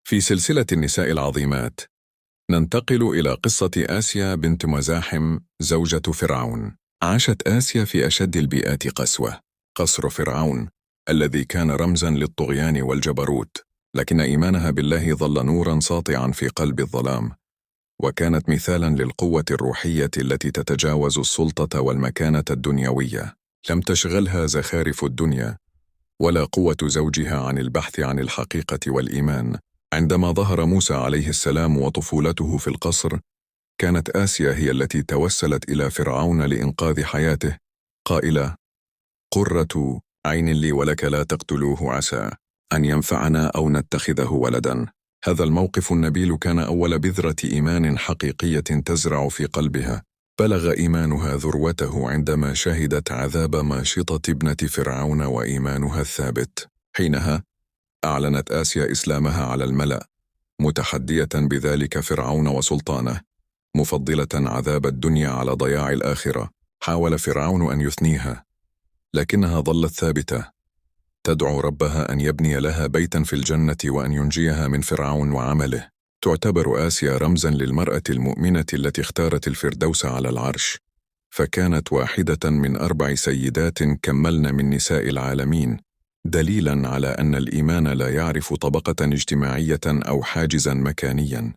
في سلسلة النساء العظيمات ننتقل إلى قصة آسيا بنت مزاحم زوجة فرعون. عاشت آسيا في أشد البيئات قسوة، قصر فرعون الذي كان رمزاً للطغيان والجبروت، لكن إيمانها بالله ظل نوراً ساطعاً في قلب الظلام، وكانت مثالاً للقوة الروحية التي تتجاوز السلطة والمكانة الدنيوية. لم تشغلها زخارف الدنيا ولا قوة زوجها عن البحث عن الحقيقة والإيمان. عندما ظهر موسى عليه السلام وطفولته في القصر، كانت آسيا هي التي توسلت إلى فرعون لإنقاذ حياته قائلة: قرة عين لي ولك، لا تقتلوه عسى أن ينفعنا أو نتخذه ولدا. هذا الموقف النبيل كان أول بذرة إيمان حقيقية تزرع في قلبها. بلغ إيمانها ذروته عندما شهدت عذاب ماشطة ابنة فرعون وإيمانها الثابت. حينها أعلنت آسيا إسلامها على الملأ، متحدية بذلك فرعون وسلطانه، مفضلة عذاب الدنيا على ضياع الآخرة. حاول فرعون أن يثنيها، لكنها ظلت ثابتة، تدعو ربها أن يبني لها بيتا في الجنة وأن ينجيها من فرعون وعمله. تعتبر آسيا رمزا للمرأة المؤمنة التي اختارت الفردوس على العرش، فكانت واحدة من 4 سيدات كملن من نساء العالمين، دليلا على أن الإيمان لا يعرف طبقة اجتماعية أو حاجزا مكانيا.